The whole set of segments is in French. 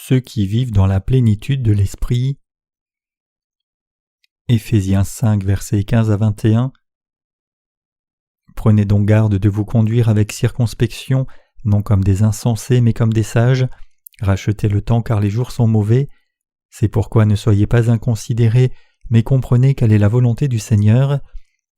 ceux qui vivent dans la plénitude de l'Esprit. Éphésiens 5, versets 15 à 21. Prenez donc garde de vous conduire avec circonspection, non comme des insensés, mais comme des sages. Rachetez le temps car les jours sont mauvais. C'est pourquoi ne soyez pas inconsidérés, mais comprenez quelle est la volonté du Seigneur.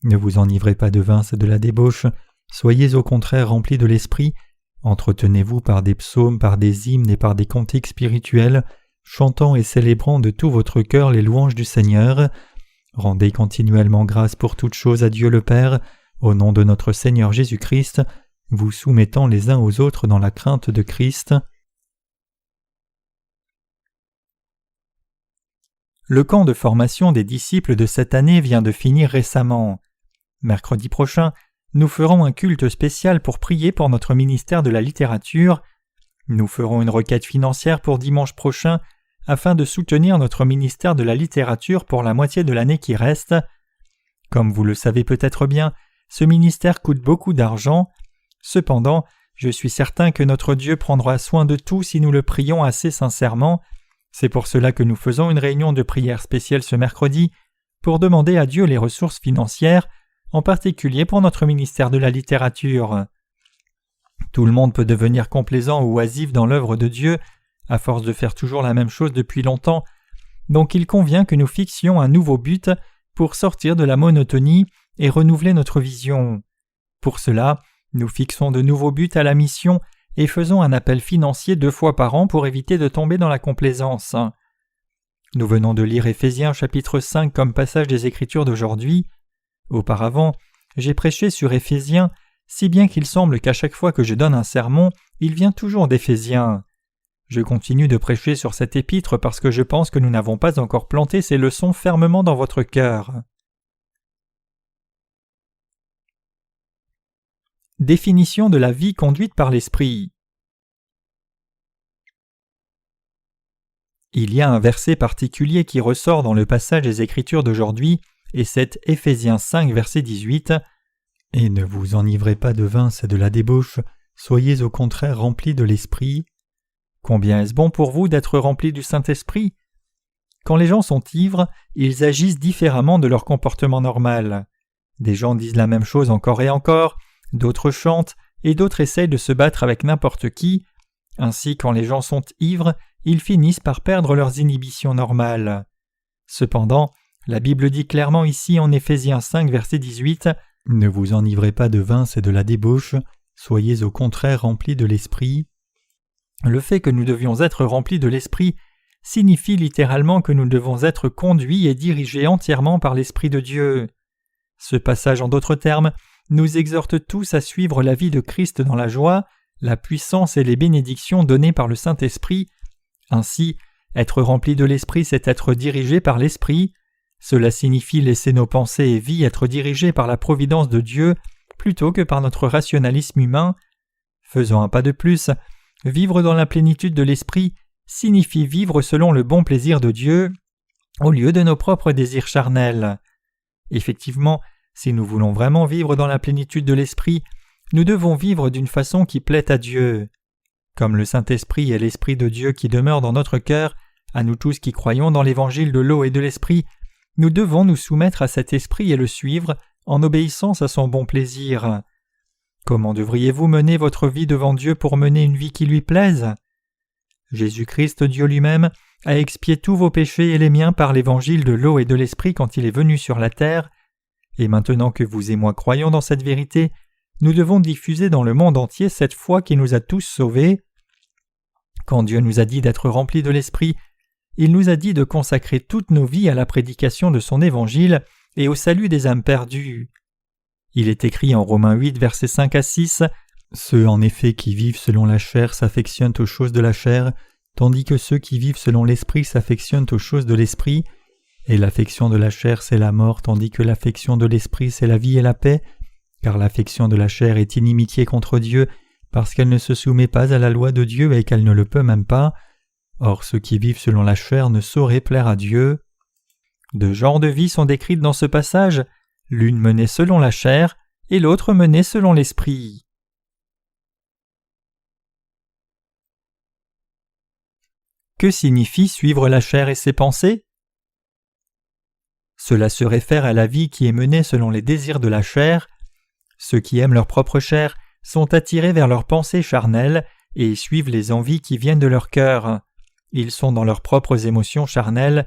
Ne vous enivrez pas de vin, c'est de la débauche. Soyez au contraire remplis de l'Esprit. Entretenez-vous par des psaumes, par des hymnes et par des cantiques spirituels, chantant et célébrant de tout votre cœur les louanges du Seigneur. Rendez continuellement grâce pour toutes choses à Dieu le Père, au nom de notre Seigneur Jésus-Christ, vous soumettant les uns aux autres dans la crainte de Christ. Le camp de formation des disciples de cette année vient de finir récemment. Mercredi prochain, nous ferons un culte spécial pour prier pour notre ministère de la littérature. Nous ferons une requête financière pour dimanche prochain afin de soutenir notre ministère de la littérature pour la moitié de l'année qui reste. Comme vous le savez peut-être bien, ce ministère coûte beaucoup d'argent. Cependant, je suis certain que notre Dieu prendra soin de tout si nous le prions assez sincèrement. C'est pour cela que nous faisons une réunion de prière spéciale ce mercredi pour demander à Dieu les ressources financières, en particulier pour notre ministère de la littérature. Tout le monde peut devenir complaisant ou oisif dans l'œuvre de Dieu, à force de faire toujours la même chose depuis longtemps, donc il convient que nous fixions un nouveau but pour sortir de la monotonie et renouveler notre vision. Pour cela, nous fixons de nouveaux buts à la mission et faisons un appel financier 2 fois par an pour éviter de tomber dans la complaisance. Nous venons de lire Éphésiens chapitre 5 comme passage des Écritures d'aujourd'hui. Auparavant, j'ai prêché sur Éphésiens, si bien qu'il semble qu'à chaque fois que je donne un sermon, il vient toujours d'Éphésiens. Je continue de prêcher sur cet épître parce que je pense que nous n'avons pas encore planté ces leçons fermement dans votre cœur. Définition de la vie conduite par l'Esprit. Il y a un verset particulier qui ressort dans le passage des Écritures d'aujourd'hui, et c'est Éphésiens 5, verset 18. « Et ne vous enivrez pas de vin, c'est de la débauche, soyez au contraire remplis de l'Esprit. » Combien est-ce bon pour vous d'être remplis du Saint-Esprit? Quand les gens sont ivres, ils agissent différemment de leur comportement normal. Des gens disent la même chose encore et encore, d'autres chantent, et d'autres essayent de se battre avec n'importe qui. Ainsi, quand les gens sont ivres, ils finissent par perdre leurs inhibitions normales. Cependant, la Bible dit clairement ici en Éphésiens 5, verset 18, « Ne vous enivrez pas de vin, c'est de la débauche, soyez au contraire remplis de l'Esprit. » Le fait que nous devions être remplis de l'Esprit signifie littéralement que nous devons être conduits et dirigés entièrement par l'Esprit de Dieu. Ce passage, en d'autres termes, nous exhorte tous à suivre la vie de Christ dans la joie, la puissance et les bénédictions données par le Saint-Esprit. Ainsi, être rempli de l'Esprit, c'est être dirigé par l'Esprit. Cela signifie laisser nos pensées et vies être dirigées par la providence de Dieu plutôt que par notre rationalisme humain. Faisons un pas de plus. Vivre dans la plénitude de l'Esprit signifie vivre selon le bon plaisir de Dieu au lieu de nos propres désirs charnels. Effectivement, si nous voulons vraiment vivre dans la plénitude de l'Esprit, nous devons vivre d'une façon qui plaît à Dieu. Comme le Saint-Esprit est l'Esprit de Dieu qui demeure dans notre cœur, à nous tous qui croyons dans l'Évangile de l'eau et de l'Esprit, nous devons nous soumettre à cet Esprit et le suivre en obéissance à son bon plaisir. Comment devriez-vous mener votre vie devant Dieu pour mener une vie qui lui plaise? Jésus-Christ, Dieu lui-même, a expié tous vos péchés et les miens par l'Évangile de l'eau et de l'Esprit quand il est venu sur la terre, et maintenant que vous et moi croyons dans cette vérité, nous devons diffuser dans le monde entier cette foi qui nous a tous sauvés. Quand Dieu nous a dit d'être remplis de l'Esprit, il nous a dit de consacrer toutes nos vies à la prédication de son Évangile et au salut des âmes perdues. Il est écrit en Romains 8, versets 5 à 6, « Ceux en effet qui vivent selon la chair s'affectionnent aux choses de la chair, tandis que ceux qui vivent selon l'Esprit s'affectionnent aux choses de l'Esprit. Et l'affection de la chair c'est la mort, tandis que l'affection de l'Esprit c'est la vie et la paix, car l'affection de la chair est inimitié contre Dieu, parce qu'elle ne se soumet pas à la loi de Dieu et qu'elle ne le peut même pas. Or ceux qui vivent selon la chair ne sauraient plaire à Dieu. » 2 genres de vie sont décrites dans ce passage, l'une menée selon la chair et l'autre menée selon l'Esprit. Que signifie suivre la chair et ses pensées ? Cela se réfère à la vie qui est menée selon les désirs de la chair. Ceux qui aiment leur propre chair sont attirés vers leurs pensées charnelles et suivent les envies qui viennent de leur cœur. Ils sont dans leurs propres émotions charnelles.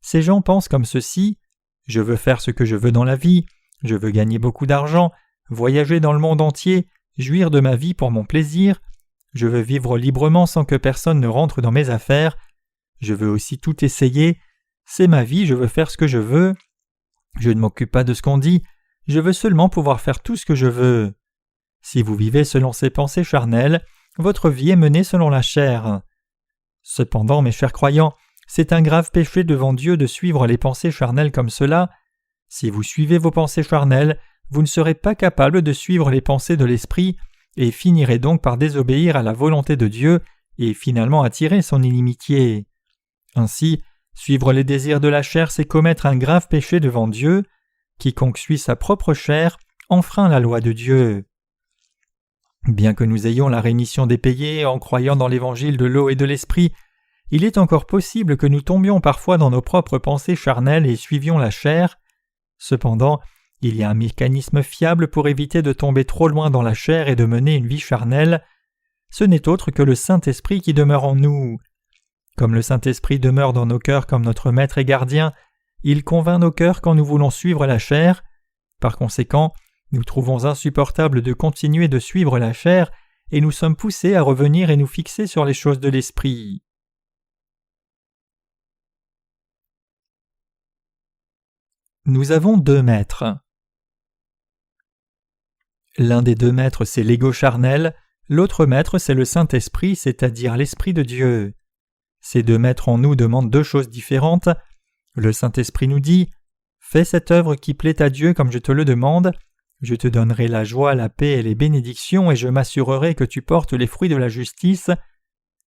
Ces gens pensent comme ceci: je veux faire ce que je veux dans la vie, je veux gagner beaucoup d'argent, voyager dans le monde entier, jouir de ma vie pour mon plaisir, je veux vivre librement sans que personne ne rentre dans mes affaires, je veux aussi tout essayer, c'est ma vie, je veux faire ce que je veux, je ne m'occupe pas de ce qu'on dit, je veux seulement pouvoir faire tout ce que je veux. Si vous vivez selon ces pensées charnelles, votre vie est menée selon la chair. Cependant, mes chers croyants, c'est un grave péché devant Dieu de suivre les pensées charnelles comme cela. Si vous suivez vos pensées charnelles, vous ne serez pas capable de suivre les pensées de l'Esprit et finirez donc par désobéir à la volonté de Dieu et finalement attirer son inimitié. Ainsi, suivre les désirs de la chair, c'est commettre un grave péché devant Dieu. Quiconque suit sa propre chair enfreint la loi de Dieu. Bien que nous ayons la rémission des péchés en croyant dans l'évangile de l'eau et de l'esprit, il est encore possible que nous tombions parfois dans nos propres pensées charnelles et suivions la chair. Cependant, il y a un mécanisme fiable pour éviter de tomber trop loin dans la chair et de mener une vie charnelle. Ce n'est autre que le Saint-Esprit qui demeure en nous. Comme le Saint-Esprit demeure dans nos cœurs comme notre maître et gardien, il convainc nos cœurs quand nous voulons suivre la chair. Par conséquent, nous trouvons insupportable de continuer de suivre la chair et nous sommes poussés à revenir et nous fixer sur les choses de l'Esprit. Nous avons deux maîtres. L'un des deux maîtres, c'est l'ego charnel, l'autre maître, c'est le Saint-Esprit, c'est-à-dire l'Esprit de Dieu. Ces deux maîtres en nous demandent deux choses différentes. Le Saint-Esprit nous dit « Fais cette œuvre qui plaît à Dieu comme je te le demande. Je te donnerai la joie, la paix et les bénédictions et je m'assurerai que tu portes les fruits de la justice. »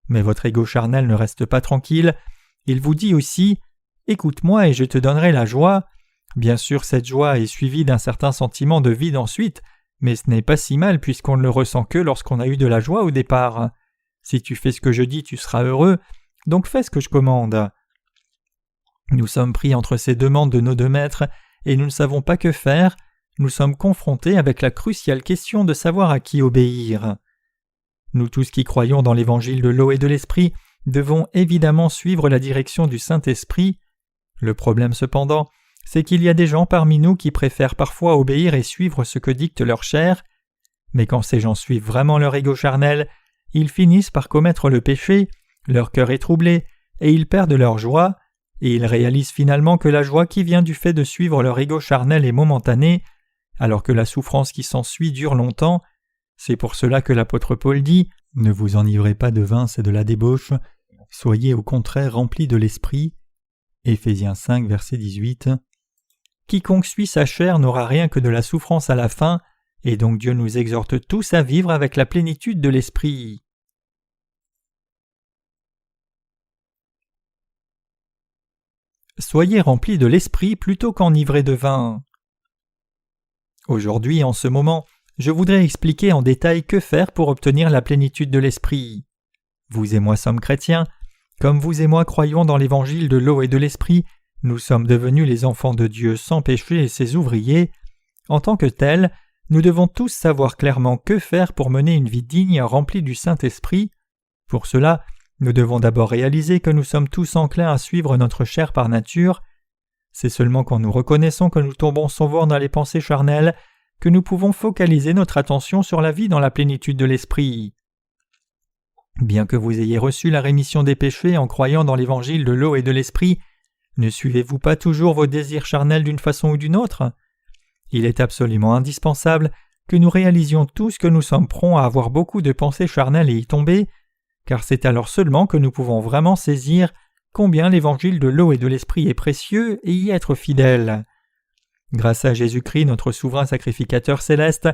Mais votre ego charnel ne reste pas tranquille. Il vous dit aussi « Écoute-moi et je te donnerai la joie. » Bien sûr, cette joie est suivie d'un certain sentiment de vide ensuite, mais ce n'est pas si mal puisqu'on ne le ressent que lorsqu'on a eu de la joie au départ. Si tu fais ce que je dis, tu seras heureux, donc fais ce que je commande. Nous sommes pris entre ces demandes de nos deux maîtres et nous ne savons pas que faire. Nous sommes confrontés avec la cruciale question de savoir à qui obéir. Nous tous qui croyons dans l'évangile de l'eau et de l'esprit devons évidemment suivre la direction du Saint-Esprit. Le problème cependant, c'est qu'il y a des gens parmi nous qui préfèrent parfois obéir et suivre ce que dicte leur chair, mais quand ces gens suivent vraiment leur ego charnel, ils finissent par commettre le péché, leur cœur est troublé, et ils perdent leur joie, et ils réalisent finalement que la joie qui vient du fait de suivre leur ego charnel est momentanée, alors que la souffrance qui s'ensuit dure longtemps. C'est pour cela que l'apôtre Paul dit « Ne vous enivrez pas de vin, c'est de la débauche, soyez au contraire remplis de l'esprit. » Éphésiens 5, verset 18. Quiconque suit sa chair n'aura rien que de la souffrance à la fin, et donc Dieu nous exhorte tous à vivre avec la plénitude de l'esprit. Soyez remplis de l'esprit plutôt qu'enivrés de vin. Aujourd'hui, en ce moment, je voudrais expliquer en détail que faire pour obtenir la plénitude de l'esprit. Vous et moi sommes chrétiens, comme vous et moi croyons dans l'évangile de l'eau et de l'esprit, nous sommes devenus les enfants de Dieu sans péché et ses ouvriers. En tant que tels, nous devons tous savoir clairement que faire pour mener une vie digne remplie du Saint-Esprit. Pour cela, nous devons d'abord réaliser que nous sommes tous enclins à suivre notre chair par nature. C'est seulement quand nous reconnaissons que nous tombons souvent dans les pensées charnelles que nous pouvons focaliser notre attention sur la vie dans la plénitude de l'Esprit. Bien que vous ayez reçu la rémission des péchés en croyant dans l'évangile de l'eau et de l'Esprit, ne suivez-vous pas toujours vos désirs charnels d'une façon ou d'une autre ? Il est absolument indispensable que nous réalisions tous que nous sommes prompts à avoir beaucoup de pensées charnelles et y tomber, car c'est alors seulement que nous pouvons vraiment saisir combien l'évangile de l'eau et de l'esprit est précieux et y être fidèles. Grâce à Jésus-Christ, notre souverain sacrificateur céleste,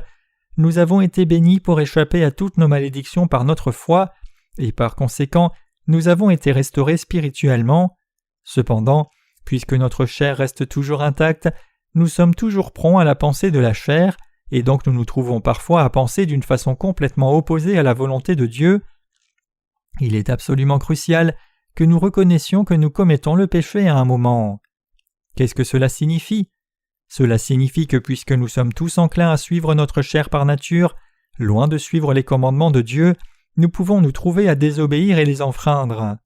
nous avons été bénis pour échapper à toutes nos malédictions par notre foi, et par conséquent, nous avons été restaurés spirituellement. Cependant, puisque notre chair reste toujours intacte, nous sommes toujours prompts à la pensée de la chair, et donc nous nous trouvons parfois à penser d'une façon complètement opposée à la volonté de Dieu. Il est absolument crucial que nous reconnaissions que nous commettons le péché à un moment. Qu'est-ce que cela signifie ? Cela signifie que puisque nous sommes tous enclins à suivre notre chair par nature, loin de suivre les commandements de Dieu, nous pouvons nous trouver à désobéir et les enfreindre.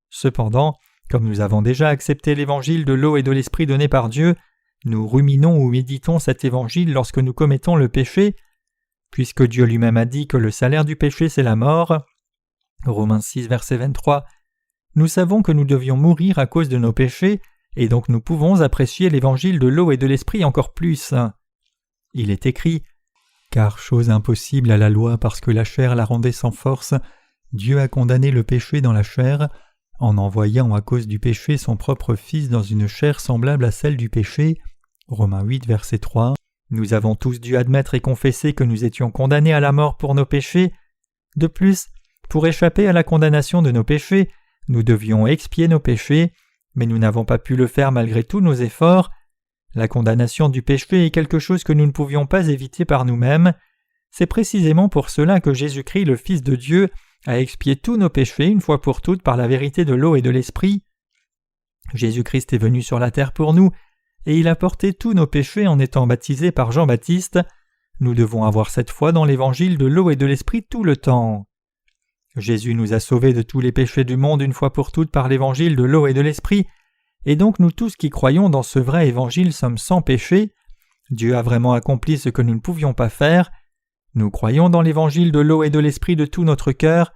Cependant, comme nous avons déjà accepté l'évangile de l'eau et de l'esprit donné par Dieu, nous ruminons ou méditons cet évangile lorsque nous commettons le péché, puisque Dieu lui-même a dit que le salaire du péché c'est la mort. Romains 6, verset 23. Nous savons que nous devions mourir à cause de nos péchés, et donc nous pouvons apprécier l'évangile de l'eau et de l'esprit encore plus. Il est écrit « Car chose impossible à la loi parce que la chair la rendait sans force, Dieu a condamné le péché dans la chair, en envoyant à cause du péché son propre Fils dans une chair semblable à celle du péché. » Romains 8, verset 3. Nous avons tous dû admettre et confesser que nous étions condamnés à la mort pour nos péchés. De plus, pour échapper à la condamnation de nos péchés, nous devions expier nos péchés, mais nous n'avons pas pu le faire malgré tous nos efforts. La condamnation du péché est quelque chose que nous ne pouvions pas éviter par nous-mêmes. C'est précisément pour cela que Jésus-Christ, le Fils de Dieu, a expié tous nos péchés une fois pour toutes par la vérité de l'eau et de l'esprit. Jésus-Christ est venu sur la terre pour nous, et il a porté tous nos péchés en étant baptisé par Jean-Baptiste. Nous devons avoir cette foi dans l'évangile de l'eau et de l'esprit tout le temps. Jésus nous a sauvés de tous les péchés du monde une fois pour toutes par l'évangile de l'eau et de l'esprit, et donc nous tous qui croyons dans ce vrai évangile sommes sans péché. Dieu a vraiment accompli ce que nous ne pouvions pas faire. Nous croyons dans l'évangile de l'eau et de l'esprit de tout notre cœur.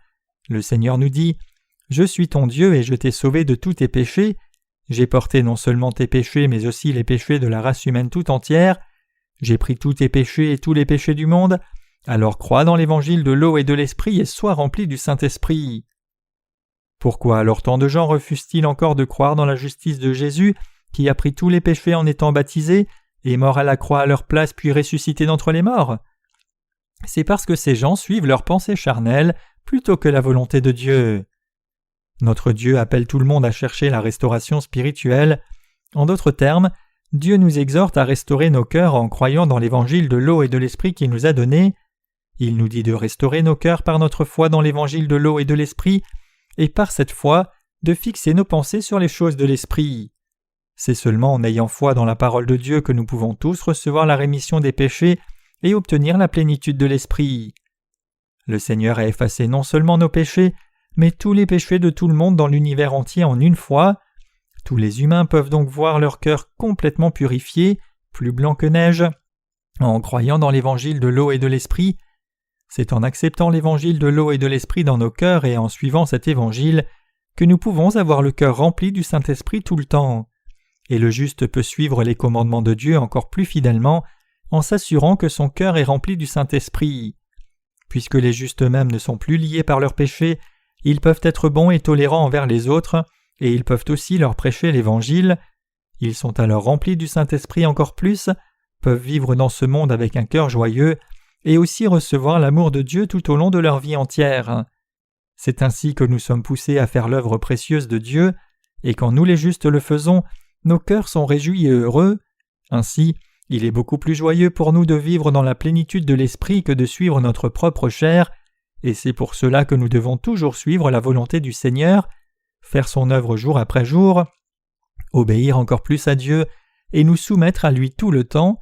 Le Seigneur nous dit « Je suis ton Dieu et je t'ai sauvé de tous tes péchés. J'ai porté non seulement tes péchés mais aussi les péchés de la race humaine tout entière. J'ai pris tous tes péchés et tous les péchés du monde. Alors crois dans l'évangile de l'eau et de l'esprit et sois rempli du Saint-Esprit. » Pourquoi alors tant de gens refusent-ils encore de croire dans la justice de Jésus, qui a pris tous les péchés en étant baptisé, est mort à la croix à leur place puis ressuscité d'entre les morts ? C'est parce que ces gens suivent leurs pensées charnelles plutôt que la volonté de Dieu. Notre Dieu appelle tout le monde à chercher la restauration spirituelle. En d'autres termes, Dieu nous exhorte à restaurer nos cœurs en croyant dans l'évangile de l'eau et de l'esprit qu'il nous a donné. Il nous dit de restaurer nos cœurs par notre foi dans l'évangile de l'eau et de l'esprit, et par cette foi, de fixer nos pensées sur les choses de l'esprit. C'est seulement en ayant foi dans la parole de Dieu que nous pouvons tous recevoir la rémission des péchés et obtenir la plénitude de l'esprit. Le Seigneur a effacé non seulement nos péchés, mais tous les péchés de tout le monde dans l'univers entier en une fois. Tous les humains peuvent donc voir leur cœur complètement purifié, plus blanc que neige, en croyant dans l'évangile de l'eau et de l'esprit. C'est en acceptant l'évangile de l'eau et de l'esprit dans nos cœurs et en suivant cet évangile que nous pouvons avoir le cœur rempli du Saint-Esprit tout le temps. Et le juste peut suivre les commandements de Dieu encore plus fidèlement en s'assurant que son cœur est rempli du Saint-Esprit. Puisque les justes eux-mêmes ne sont plus liés par leurs péchés, ils peuvent être bons et tolérants envers les autres, et ils peuvent aussi leur prêcher l'Évangile. Ils sont alors remplis du Saint-Esprit encore plus, peuvent vivre dans ce monde avec un cœur joyeux, et aussi recevoir l'amour de Dieu tout au long de leur vie entière. C'est ainsi que nous sommes poussés à faire l'œuvre précieuse de Dieu, et quand nous les justes le faisons, nos cœurs sont réjouis et heureux. Ainsi, il est beaucoup plus joyeux pour nous de vivre dans la plénitude de l'Esprit que de suivre notre propre chair, et c'est pour cela que nous devons toujours suivre la volonté du Seigneur, faire son œuvre jour après jour, obéir encore plus à Dieu, et nous soumettre à lui tout le temps.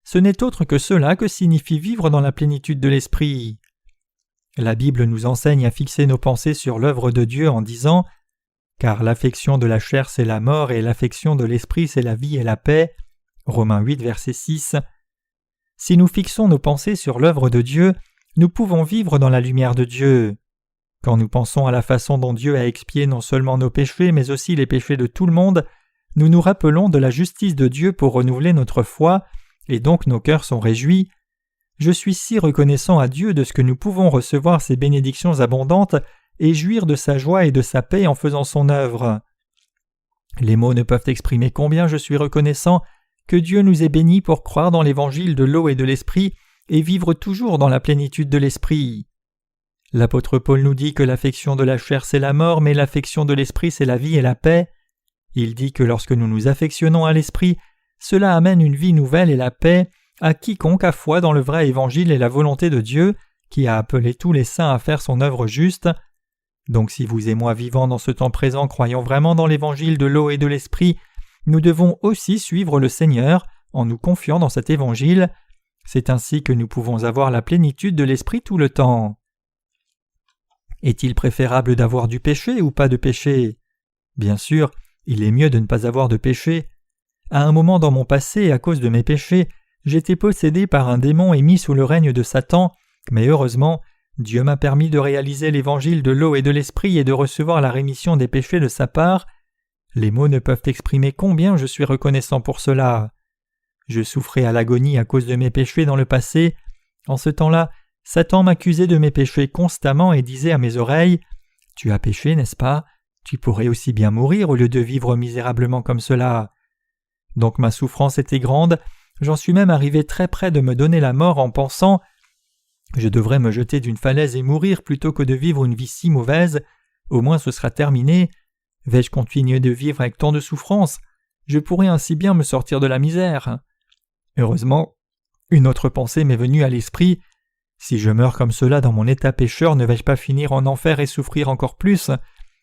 Ce n'est autre que cela que signifie vivre dans la plénitude de l'Esprit. La Bible nous enseigne à fixer nos pensées sur l'œuvre de Dieu en disant « Car l'affection de la chair c'est la mort et l'affection de l'esprit c'est la vie et la paix. » Romains 8, verset 6. Si nous fixons nos pensées sur l'œuvre de Dieu, nous pouvons vivre dans la lumière de Dieu. Quand nous pensons à la façon dont Dieu a expié non seulement nos péchés mais aussi les péchés de tout le monde, nous nous rappelons de la justice de Dieu pour renouveler notre foi, et donc nos cœurs sont réjouis. Je suis si reconnaissant à Dieu de ce que nous pouvons recevoir ces bénédictions abondantes et jouir de sa joie et de sa paix en faisant son œuvre. Les mots ne peuvent exprimer combien je suis reconnaissant que Dieu nous ait bénis pour croire dans l'évangile de l'eau et de l'esprit et vivre toujours dans la plénitude de l'esprit. L'apôtre Paul nous dit que l'affection de la chair c'est la mort, mais l'affection de l'esprit c'est la vie et la paix. Il dit que lorsque nous nous affectionnons à l'esprit, cela amène une vie nouvelle et la paix à quiconque a foi dans le vrai évangile et la volonté de Dieu, qui a appelé tous les saints à faire son œuvre juste. Donc si vous et moi vivant dans ce temps présent croyons vraiment dans l'évangile de l'eau et de l'esprit, nous devons aussi suivre le Seigneur en nous confiant dans cet évangile. C'est ainsi que nous pouvons avoir la plénitude de l'esprit tout le temps. Est-il préférable d'avoir du péché ou pas de péché? Bien sûr, il est mieux de ne pas avoir de péché. À un moment dans mon passé, à cause de mes péchés, j'étais possédé par un démon et mis sous le règne de Satan, mais heureusement, Dieu m'a permis de réaliser l'évangile de l'eau et de l'esprit et de recevoir la rémission des péchés de sa part. Les mots ne peuvent exprimer combien je suis reconnaissant pour cela. Je souffrais à l'agonie à cause de mes péchés dans le passé. En ce temps-là, Satan m'accusait de mes péchés constamment et disait à mes oreilles « Tu as péché, n'est-ce pas? Tu pourrais aussi bien mourir au lieu de vivre misérablement comme cela. » Donc ma souffrance était grande, j'en suis même arrivé très près de me donner la mort en pensant « Je devrais me jeter d'une falaise et mourir plutôt que de vivre une vie si mauvaise, au moins ce sera terminé. Vais-je continuer de vivre avec tant de souffrance? Je pourrais ainsi bien me sortir de la misère. » Heureusement, une autre pensée m'est venue à l'esprit. Si je meurs comme cela dans mon état pécheur, ne vais-je pas finir en enfer et souffrir encore plus?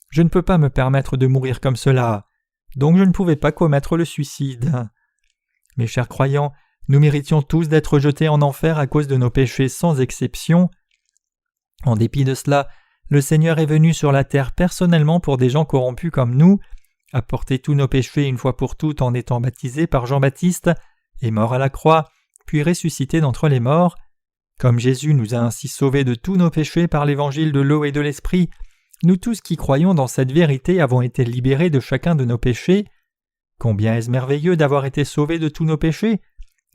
Je ne peux pas me permettre de mourir comme cela. Donc je ne pouvais pas commettre le suicide. Mes chers croyants, nous méritions tous d'être jetés en enfer à cause de nos péchés sans exception. En dépit de cela, le Seigneur est venu sur la terre personnellement pour des gens corrompus comme nous, a porté tous nos péchés une fois pour toutes en étant baptisé par Jean-Baptiste, est mort à la croix, puis ressuscité d'entre les morts. Comme Jésus nous a ainsi sauvés de tous nos péchés par l'évangile de l'eau et de l'esprit, nous tous qui croyons dans cette vérité avons été libérés de chacun de nos péchés. Combien est-ce merveilleux d'avoir été sauvés de tous nos péchés?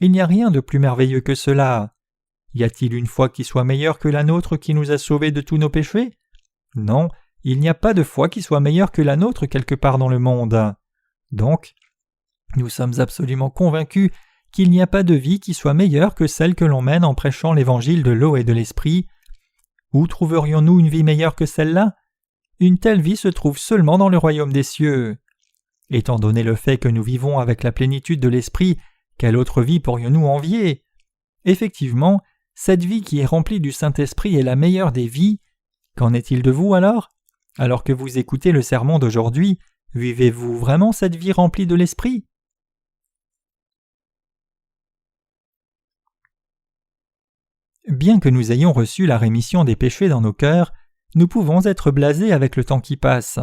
Il n'y a rien de plus merveilleux que cela. Y a-t-il une foi qui soit meilleure que la nôtre qui nous a sauvés de tous nos péchés? Non, il n'y a pas de foi qui soit meilleure que la nôtre quelque part dans le monde. Donc, nous sommes absolument convaincus qu'il n'y a pas de vie qui soit meilleure que celle que l'on mène en prêchant l'évangile de l'eau et de l'esprit. Où trouverions-nous une vie meilleure que celle-là? Une telle vie se trouve seulement dans le royaume des cieux. Étant donné le fait que nous vivons avec la plénitude de l'esprit, quelle autre vie pourrions-nous envier? Effectivement, cette vie qui est remplie du Saint-Esprit est la meilleure des vies. Qu'en est-il de vous alors? Alors que vous écoutez le sermon d'aujourd'hui, vivez-vous vraiment cette vie remplie de l'Esprit? Bien que nous ayons reçu la rémission des péchés dans nos cœurs, nous pouvons être blasés avec le temps qui passe.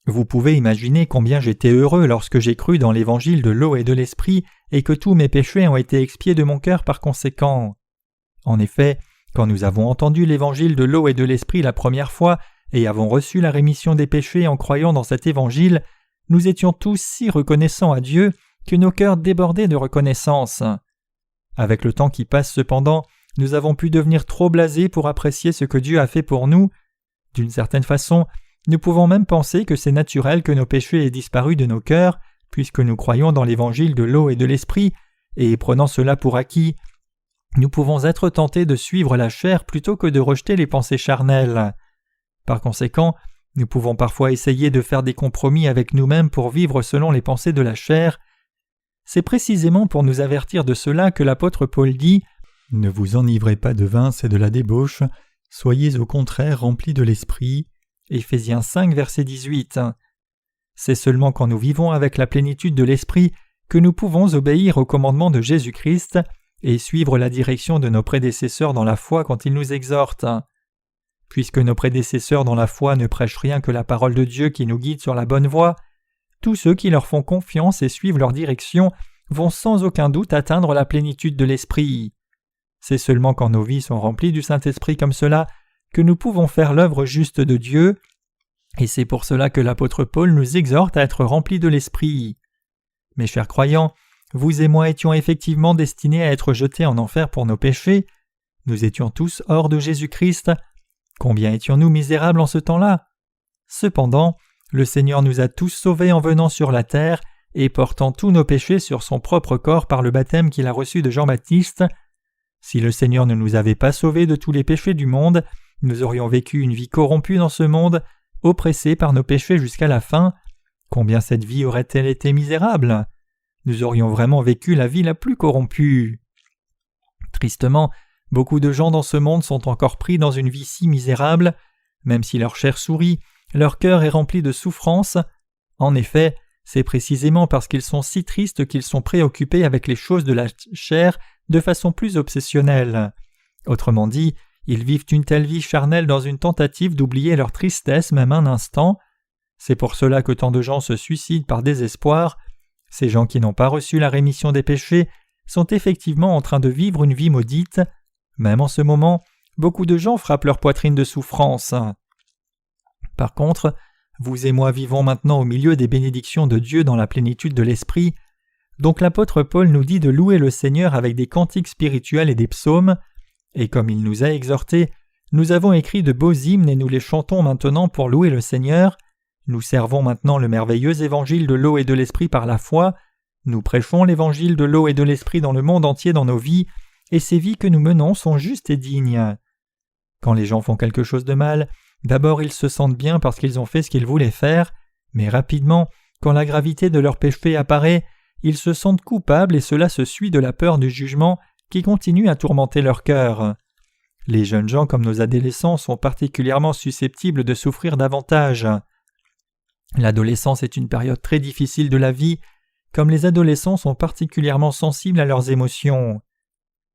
Vous pouvez imaginer combien j'étais heureux lorsque j'ai cru dans l'évangile de l'eau et de l'esprit et que tous mes péchés ont été expiés de mon cœur par conséquent. En effet, quand nous avons entendu l'évangile de l'eau et de l'esprit la première fois et avons reçu la rémission des péchés en croyant dans cet évangile, nous étions tous si reconnaissants à Dieu que nos cœurs débordaient de reconnaissance. Avec le temps qui passe cependant, nous avons pu devenir trop blasés pour apprécier ce que Dieu a fait pour nous. D'une certaine façon, nous pouvons même penser que c'est naturel que nos péchés aient disparu de nos cœurs, puisque nous croyons dans l'évangile de l'eau et de l'esprit, et prenant cela pour acquis, nous pouvons être tentés de suivre la chair plutôt que de rejeter les pensées charnelles. Par conséquent, nous pouvons parfois essayer de faire des compromis avec nous-mêmes pour vivre selon les pensées de la chair. C'est précisément pour nous avertir de cela que l'apôtre Paul dit « Ne vous enivrez pas de vin, c'est de la débauche, soyez au contraire remplis de l'esprit. » Éphésiens 5, verset 18. C'est seulement quand nous vivons avec la plénitude de l'esprit que nous pouvons obéir au commandement de Jésus-Christ et suivre la direction de nos prédécesseurs dans la foi quand ils nous exhortent. Puisque nos prédécesseurs dans la foi ne prêchent rien que la parole de Dieu qui nous guide sur la bonne voie, tous ceux qui leur font confiance et suivent leur direction vont sans aucun doute atteindre la plénitude de l'esprit. C'est seulement quand nos vies sont remplies du Saint-Esprit comme cela que nous pouvons faire l'œuvre juste de Dieu, et c'est pour cela que l'apôtre Paul nous exhorte à être remplis de l'Esprit. Mes chers croyants, vous et moi étions effectivement destinés à être jetés en enfer pour nos péchés. Nous étions tous hors de Jésus-Christ. Combien étions-nous misérables en ce temps-là? Cependant, le Seigneur nous a tous sauvés en venant sur la terre et portant tous nos péchés sur son propre corps par le baptême qu'il a reçu de Jean-Baptiste. Si le Seigneur ne nous avait pas sauvés de tous les péchés du monde, nous aurions vécu une vie corrompue dans ce monde, oppressés par nos péchés jusqu'à la fin. Combien cette vie aurait-elle été misérable? Nous aurions vraiment vécu la vie la plus corrompue. Tristement, Beaucoup de gens dans ce monde sont encore pris dans une vie si misérable, même si leur chair sourit, leur cœur est rempli de souffrance. En effet, c'est précisément parce qu'ils sont si tristes qu'ils sont préoccupés avec les choses de la chair de façon plus obsessionnelle. Autrement dit, ils vivent une telle vie charnelle dans une tentative d'oublier leur tristesse même un instant. C'est pour cela que tant de gens se suicident par désespoir. Ces gens qui n'ont pas reçu la rémission des péchés sont effectivement en train de vivre une vie maudite. Même en ce moment, beaucoup de gens frappent leur poitrine de souffrance. Par contre, vous et moi vivons maintenant au milieu des bénédictions de Dieu dans la plénitude de l'Esprit. Donc l'apôtre Paul nous dit de louer le Seigneur avec des cantiques spirituels et des psaumes. Et comme il nous a exhortés, nous avons écrit de beaux hymnes et nous les chantons maintenant pour louer le Seigneur. Nous servons maintenant le merveilleux évangile de l'eau et de l'esprit par la foi. Nous prêchons l'évangile de l'eau et de l'esprit dans le monde entier dans nos vies, et ces vies que nous menons sont justes et dignes. Quand les gens font quelque chose de mal, d'abord ils se sentent bien parce qu'ils ont fait ce qu'ils voulaient faire, mais rapidement, quand la gravité de leur péché apparaît, ils se sentent coupables et cela se suit de la peur du jugement qui continue à tourmenter leur cœur. Les jeunes gens comme nos adolescents sont particulièrement susceptibles de souffrir davantage. L'adolescence est une période très difficile de la vie, comme les adolescents sont particulièrement sensibles à leurs émotions.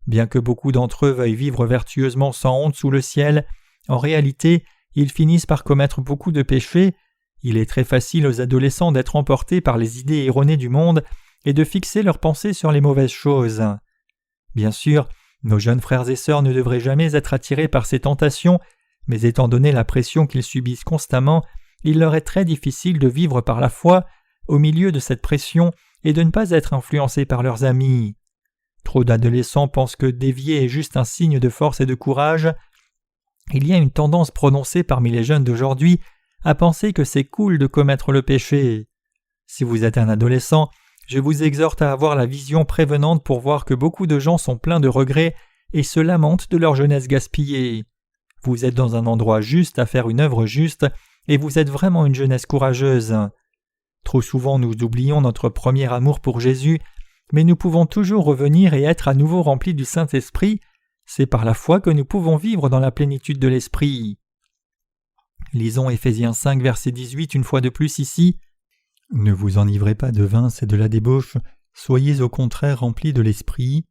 Bien que beaucoup d'entre eux veuillent vivre vertueusement sans honte sous le ciel, en réalité, ils finissent par commettre beaucoup de péchés. Il est très facile aux adolescents d'être emportés par les idées erronées du monde et de fixer leurs pensées sur les mauvaises choses. Bien sûr, nos jeunes frères et sœurs ne devraient jamais être attirés par ces tentations, mais étant donné la pression qu'ils subissent constamment, il leur est très difficile de vivre par la foi au milieu de cette pression et de ne pas être influencés par leurs amis. Trop d'adolescents pensent que dévier est juste un signe de force et de courage. Il y a une tendance prononcée parmi les jeunes d'aujourd'hui à penser que c'est cool de commettre le péché. Si vous êtes un adolescent, je vous exhorte à avoir la vision prévenante pour voir que beaucoup de gens sont pleins de regrets et se lamentent de leur jeunesse gaspillée. Vous êtes dans un endroit juste à faire une œuvre juste et vous êtes vraiment une jeunesse courageuse. Trop souvent nous oublions notre premier amour pour Jésus, mais nous pouvons toujours revenir et être à nouveau remplis du Saint-Esprit. C'est par la foi que nous pouvons vivre dans la plénitude de l'Esprit. Lisons Éphésiens 5, verset 18 une fois de plus ici. « Ne vous enivrez pas de vin, c'est de la débauche, soyez au contraire remplis de l'Esprit. »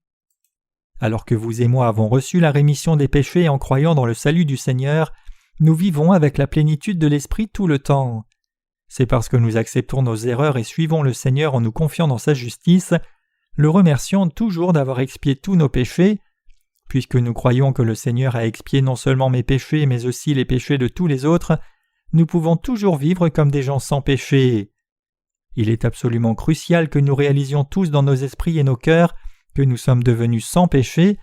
Alors que vous et moi avons reçu la rémission des péchés en croyant dans le salut du Seigneur, nous vivons avec la plénitude de l'Esprit tout le temps. C'est parce que nous acceptons nos erreurs et suivons le Seigneur en nous confiant dans sa justice, le remerciant toujours d'avoir expié tous nos péchés. Puisque nous croyons que le Seigneur a expié non seulement mes péchés mais aussi les péchés de tous les autres, nous pouvons toujours vivre comme des gens sans péché. Il est absolument crucial que nous réalisions tous dans nos esprits et nos cœurs que nous sommes devenus sans péché,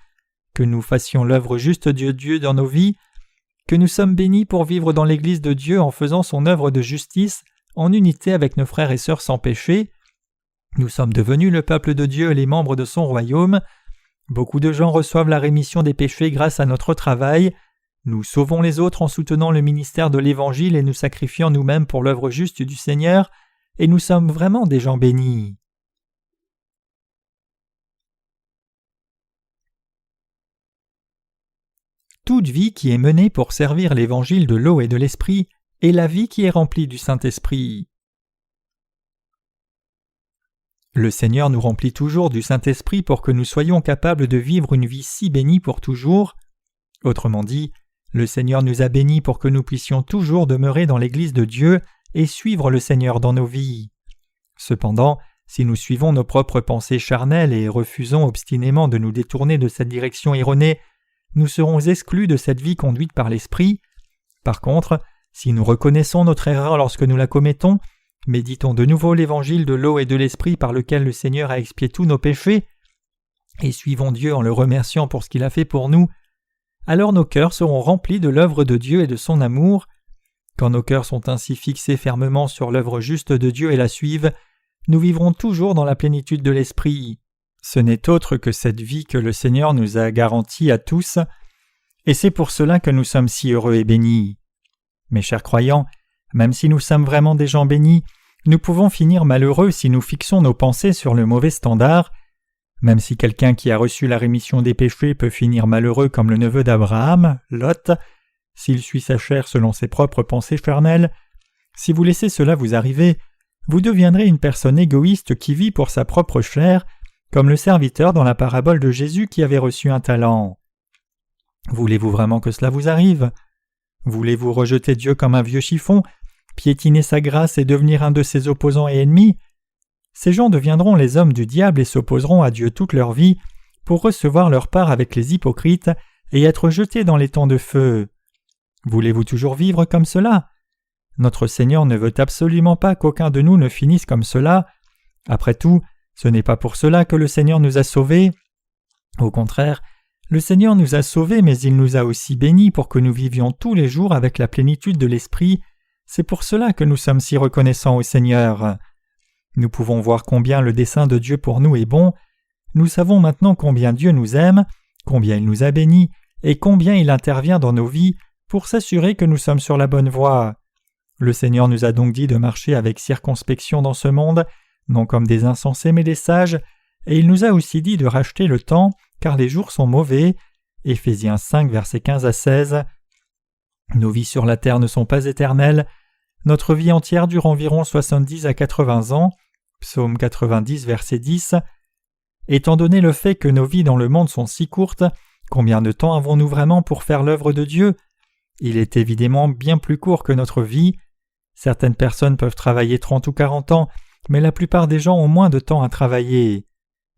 que nous fassions l'œuvre juste de Dieu dans nos vies, que nous sommes bénis pour vivre dans l'Église de Dieu en faisant son œuvre de justice en unité avec nos frères et sœurs sans péché. Nous sommes devenus le peuple de Dieu et les membres de son royaume. Beaucoup de gens reçoivent la rémission des péchés grâce à notre travail. Nous sauvons les autres en soutenant le ministère de l'Évangile et nous sacrifiant nous-mêmes pour l'œuvre juste du Seigneur, et nous sommes vraiment des gens bénis. Toute vie qui est menée pour servir l'Évangile de l'eau et de l'Esprit est la vie qui est remplie du Saint-Esprit. Le Seigneur nous remplit toujours du Saint-Esprit pour que nous soyons capables de vivre une vie si bénie pour toujours. Autrement dit, le Seigneur nous a bénis pour que nous puissions toujours demeurer dans l'Église de Dieu et suivre le Seigneur dans nos vies. Cependant, si nous suivons nos propres pensées charnelles et refusons obstinément de nous détourner de cette direction erronée, nous serons exclus de cette vie conduite par l'Esprit. Par contre, si nous reconnaissons notre erreur lorsque nous la commettons, méditons de nouveau l'évangile de l'eau et de l'esprit par lequel le Seigneur a expié tous nos péchés, et suivons Dieu en le remerciant pour ce qu'il a fait pour nous, alors nos cœurs seront remplis de l'œuvre de Dieu et de son amour. Quand nos cœurs sont ainsi fixés fermement sur l'œuvre juste de Dieu et la suivent, nous vivrons toujours dans la plénitude de l'Esprit. Ce n'est autre que cette vie que le Seigneur nous a garantie à tous, et c'est pour cela que nous sommes si heureux et bénis. Mes chers croyants, même si nous sommes vraiment des gens bénis, nous pouvons finir malheureux si nous fixons nos pensées sur le mauvais standard. Même si quelqu'un qui a reçu la rémission des péchés peut finir malheureux comme le neveu d'Abraham, Lot, s'il suit sa chair selon ses propres pensées charnelles, si vous laissez cela vous arriver, vous deviendrez une personne égoïste qui vit pour sa propre chair, comme le serviteur dans la parabole de Jésus qui avait reçu un talent. Voulez-vous vraiment que cela vous arrive ? Voulez-vous rejeter Dieu comme un vieux chiffon, piétiner sa grâce et devenir un de ses opposants et ennemis ? Ces gens deviendront les hommes du diable et s'opposeront à Dieu toute leur vie pour recevoir leur part avec les hypocrites et être jetés dans les temps de feu. Voulez-vous toujours vivre comme cela ? Notre Seigneur ne veut absolument pas qu'aucun de nous ne finisse comme cela. Après tout, ce n'est pas pour cela que le Seigneur nous a sauvés. Au contraire, le Seigneur nous a sauvés, mais il nous a aussi bénis pour que nous vivions tous les jours avec la plénitude de l'Esprit. C'est pour cela que nous sommes si reconnaissants au Seigneur. Nous pouvons voir combien le dessein de Dieu pour nous est bon. Nous savons maintenant combien Dieu nous aime, combien il nous a bénis, et combien il intervient dans nos vies pour s'assurer que nous sommes sur la bonne voie. Le Seigneur nous a donc dit de marcher avec circonspection dans ce monde, non comme des insensés mais des sages, et il nous a aussi dit de racheter le temps, car les jours sont mauvais. Éphésiens 5, versets 15 à 16. Nos vies sur la terre ne sont pas éternelles. Notre vie entière dure environ 70 à 80 ans. Psaume 90, verset 10. Étant donné le fait que nos vies dans le monde sont si courtes, combien de temps avons-nous vraiment pour faire l'œuvre de Dieu ? Il est évidemment bien plus court que notre vie. Certaines personnes peuvent travailler 30 ou 40 ans, mais la plupart des gens ont moins de temps à travailler.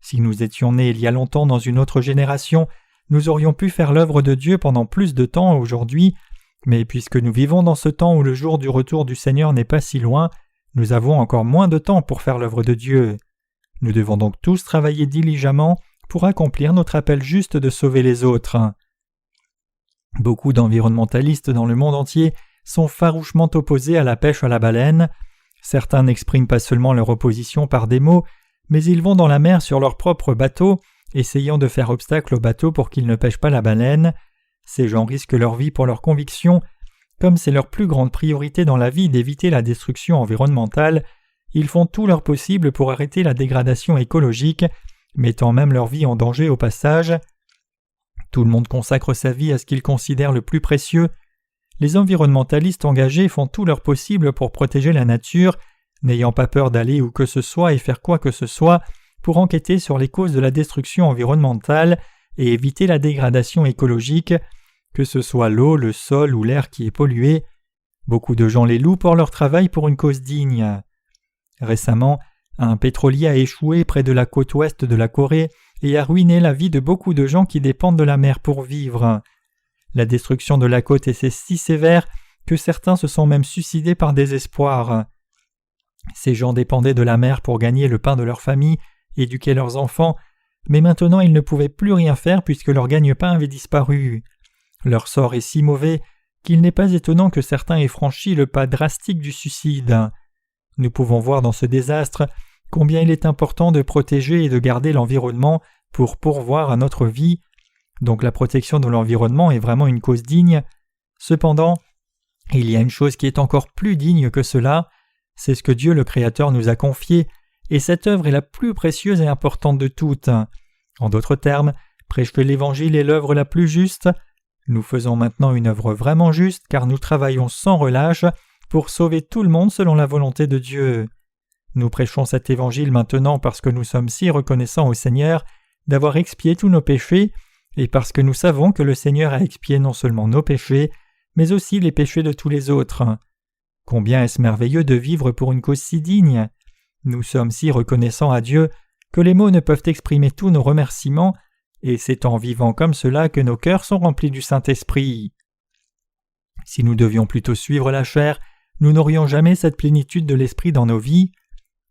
Si nous étions nés il y a longtemps dans une autre génération, nous aurions pu faire l'œuvre de Dieu pendant plus de temps aujourd'hui, mais puisque nous vivons dans ce temps où le jour du retour du Seigneur n'est pas si loin, nous avons encore moins de temps pour faire l'œuvre de Dieu. Nous devons donc tous travailler diligemment pour accomplir notre appel juste de sauver les autres. Beaucoup d'environnementalistes dans le monde entier sont farouchement opposés à la pêche à la baleine. Certains n'expriment pas seulement leur opposition par des mots, mais ils vont dans la mer sur leur propre bateau, essayant de faire obstacle au bateau pour qu'ils ne pêchent pas la baleine. Ces gens risquent leur vie pour leurs convictions. Comme c'est leur plus grande priorité dans la vie d'éviter la destruction environnementale, ils font tout leur possible pour arrêter la dégradation écologique, mettant même leur vie en danger au passage. Tout le monde consacre sa vie à ce qu'il considère le plus précieux. Les environnementalistes engagés font tout leur possible pour protéger la nature, n'ayant pas peur d'aller où que ce soit et faire quoi que ce soit pour enquêter sur les causes de la destruction environnementale et éviter la dégradation écologique, que ce soit l'eau, le sol ou l'air qui est pollué. Beaucoup de gens les louent pour leur travail pour une cause digne. Récemment, un pétrolier a échoué près de la côte ouest de la Corée et a ruiné la vie de beaucoup de gens qui dépendent de la mer pour vivre. La destruction de la côte est si sévère que certains se sont même suicidés par désespoir. Ces gens dépendaient de la mer pour gagner le pain de leur famille, éduquer leurs enfants, mais maintenant ils ne pouvaient plus rien faire puisque leur gagne-pain avait disparu. Leur sort est si mauvais qu'il n'est pas étonnant que certains aient franchi le pas drastique du suicide. Nous pouvons voir dans ce désastre combien il est important de protéger et de garder l'environnement pour pourvoir à notre vie. Donc la protection de l'environnement est vraiment une cause digne. Cependant, il y a une chose qui est encore plus digne que cela, c'est ce que Dieu le Créateur nous a confié, et cette œuvre est la plus précieuse et importante de toutes. En d'autres termes, prêcher l'Évangile est l'œuvre la plus juste. Nous faisons maintenant une œuvre vraiment juste car nous travaillons sans relâche pour sauver tout le monde selon la volonté de Dieu. Nous prêchons cet Évangile maintenant parce que nous sommes si reconnaissants au Seigneur d'avoir expié tous nos péchés et parce que nous savons que le Seigneur a expié non seulement nos péchés, mais aussi les péchés de tous les autres. Combien est-ce merveilleux de vivre pour une cause si digne! Nous sommes si reconnaissants à Dieu que les mots ne peuvent exprimer tous nos remerciements, et c'est en vivant comme cela que nos cœurs sont remplis du Saint-Esprit. Si nous devions plutôt suivre la chair, nous n'aurions jamais cette plénitude de l'Esprit dans nos vies.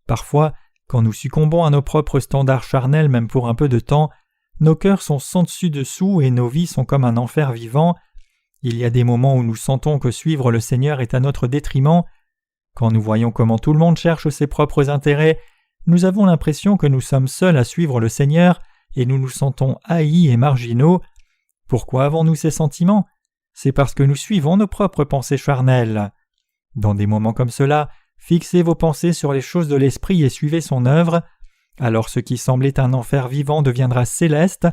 Parfois, quand nous succombons à nos propres standards charnels même pour un peu de temps, nos cœurs sont sans dessus-dessous et nos vies sont comme un enfer vivant. Il y a des moments où nous sentons que suivre le Seigneur est à notre détriment. Quand nous voyons comment tout le monde cherche ses propres intérêts, nous avons l'impression que nous sommes seuls à suivre le Seigneur et nous nous sentons haïs et marginaux. Pourquoi avons-nous ces sentiments ? C'est parce que nous suivons nos propres pensées charnelles. Dans des moments comme cela, fixez vos pensées sur les choses de l'Esprit et suivez son œuvre. alors ce qui semblait un enfer vivant deviendra céleste.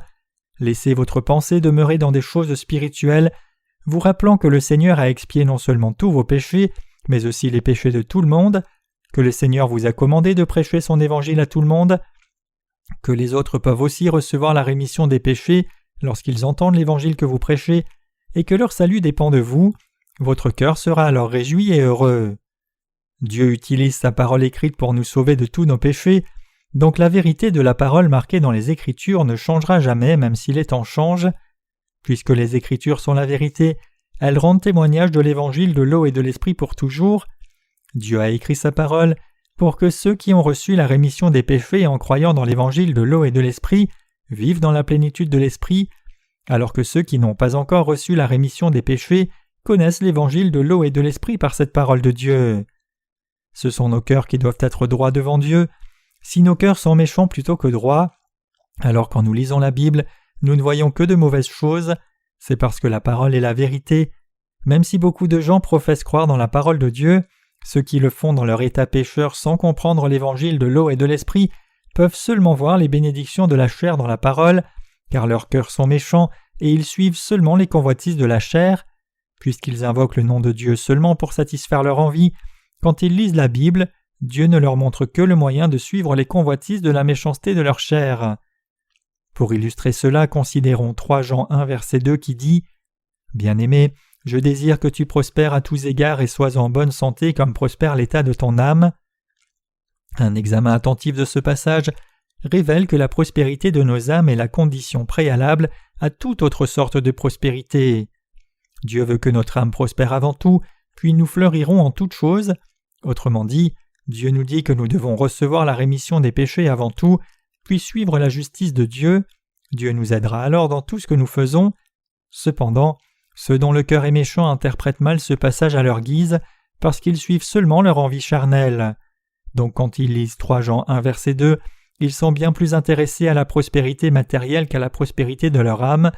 Laissez votre pensée demeurer dans des choses spirituelles, vous rappelant que le Seigneur a expié non seulement tous vos péchés, mais aussi les péchés de tout le monde, que le Seigneur vous a commandé de prêcher son évangile à tout le monde, que les autres peuvent aussi recevoir la rémission des péchés lorsqu'ils entendent l'évangile que vous prêchez, et que leur salut dépend de vous, votre cœur sera alors réjoui et heureux. Dieu utilise sa parole écrite pour nous sauver de tous nos péchés, donc la vérité de la parole marquée dans les Écritures ne changera jamais même si les temps changent. Puisque les Écritures sont la vérité, elles rendent témoignage de l'évangile de l'eau et de l'esprit pour toujours. Dieu a écrit sa parole pour que ceux qui ont reçu la rémission des péchés en croyant dans l'évangile de l'eau et de l'esprit vivent dans la plénitude de l'esprit, alors que ceux qui n'ont pas encore reçu la rémission des péchés connaissent l'évangile de l'eau et de l'esprit par cette parole de Dieu. Ce sont nos cœurs qui doivent être droits devant Dieu. Si nos cœurs sont méchants plutôt que droits, alors quand nous lisons la Bible, nous ne voyons que de mauvaises choses, c'est parce que la parole est la vérité. Même si beaucoup de gens professent croire dans la parole de Dieu, ceux qui le font dans leur état pécheur sans comprendre l'évangile de l'eau et de l'esprit peuvent seulement voir les bénédictions de la chair dans la parole, car leurs cœurs sont méchants et ils suivent seulement les convoitises de la chair. Puisqu'ils invoquent le nom de Dieu seulement pour satisfaire leur envie, quand ils lisent la Bible, Dieu ne leur montre que le moyen de suivre les convoitises de la méchanceté de leur chair. Pour illustrer cela, considérons 3 Jean 1 verset 2 qui dit « Bien-aimé, je désire que tu prospères à tous égards et sois en bonne santé comme prospère l'état de ton âme. » Un examen attentif de ce passage révèle que la prospérité de nos âmes est la condition préalable à toute autre sorte de prospérité. Dieu veut que notre âme prospère avant tout, puis nous fleurirons en toutes choses. Autrement dit, Dieu nous dit que nous devons recevoir la rémission des péchés avant tout, puis suivre la justice de Dieu. Dieu nous aidera alors dans tout ce que nous faisons. Cependant, ceux dont le cœur est méchant interprètent mal ce passage à leur guise, parce qu'ils suivent seulement leur envie charnelle. Donc quand ils lisent 3 Jean 1 verset 2, ils sont bien plus intéressés à la prospérité matérielle qu'à la prospérité de leur âme,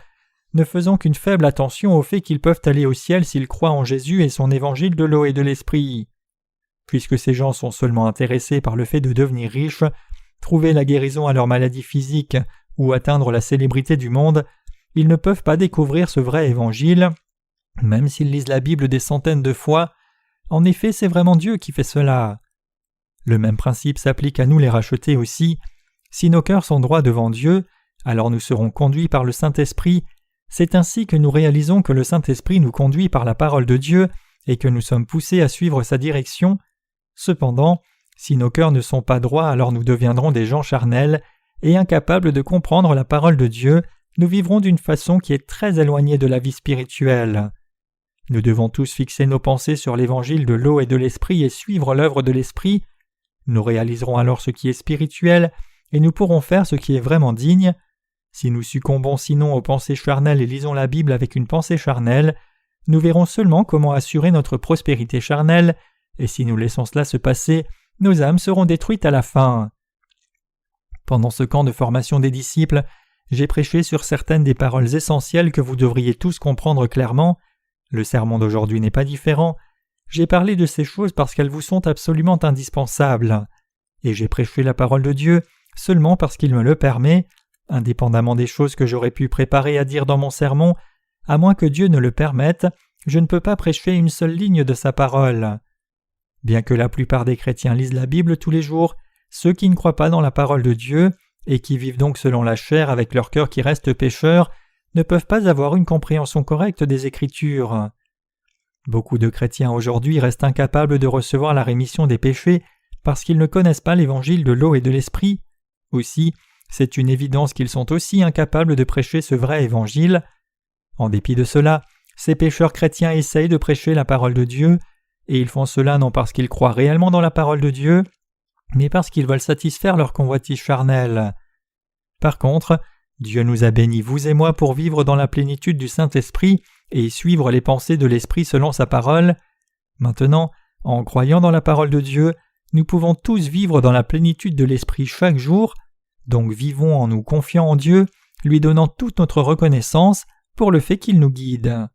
ne faisant qu'une faible attention au fait qu'ils peuvent aller au ciel s'ils croient en Jésus et son évangile de l'eau et de l'esprit. Puisque ces gens sont seulement intéressés par le fait de devenir riches, trouver la guérison à leur maladie physique ou atteindre la célébrité du monde, ils ne peuvent pas découvrir ce vrai évangile, même s'ils lisent la Bible des centaines de fois. En effet, c'est vraiment Dieu qui fait cela. Le même principe s'applique à nous les rachetés aussi. Si nos cœurs sont droits devant Dieu, alors nous serons conduits par le Saint-Esprit. C'est ainsi que nous réalisons que le Saint-Esprit nous conduit par la parole de Dieu et que nous sommes poussés à suivre sa direction. Cependant, si nos cœurs ne sont pas droits, alors nous deviendrons des gens charnels et incapables de comprendre la parole de Dieu. Nous vivrons d'une façon qui est très éloignée de la vie spirituelle. Nous devons tous fixer nos pensées sur l'évangile de l'eau et de l'esprit et suivre l'œuvre de l'esprit. Nous réaliserons alors ce qui est spirituel et nous pourrons faire ce qui est vraiment digne. Si nous succombons sinon aux pensées charnelles et lisons la Bible avec une pensée charnelle, nous verrons seulement comment assurer notre prospérité charnelle, et si nous laissons cela se passer, nos âmes seront détruites à la fin. Pendant ce camp de formation des disciples, j'ai prêché sur certaines des paroles essentielles que vous devriez tous comprendre clairement. Le sermon d'aujourd'hui n'est pas différent. J'ai parlé de ces choses parce qu'elles vous sont absolument indispensables. Et j'ai prêché la parole de Dieu seulement parce qu'il me le permet, indépendamment des choses que j'aurais pu préparer à dire dans mon sermon. À moins que Dieu ne le permette, je ne peux pas prêcher une seule ligne de sa parole. Bien que la plupart des chrétiens lisent la Bible tous les jours, ceux qui ne croient pas dans la parole de Dieu, et qui vivent donc selon la chair avec leur cœur qui reste pécheur, ne peuvent pas avoir une compréhension correcte des Écritures. Beaucoup de chrétiens aujourd'hui restent incapables de recevoir la rémission des péchés parce qu'ils ne connaissent pas l'évangile de l'eau et de l'esprit. Aussi, c'est une évidence qu'ils sont aussi incapables de prêcher ce vrai évangile. En dépit de cela, ces pécheurs chrétiens essayent de prêcher la parole de Dieu, et ils font cela non parce qu'ils croient réellement dans la parole de Dieu, mais parce qu'ils veulent satisfaire leur convoitise charnelle. Par contre, Dieu nous a bénis, vous et moi, pour vivre dans la plénitude du Saint-Esprit et suivre les pensées de l'Esprit selon sa parole. Maintenant, en croyant dans la parole de Dieu, nous pouvons tous vivre dans la plénitude de l'Esprit chaque jour, donc vivons en nous confiant en Dieu, lui donnant toute notre reconnaissance pour le fait qu'il nous guide.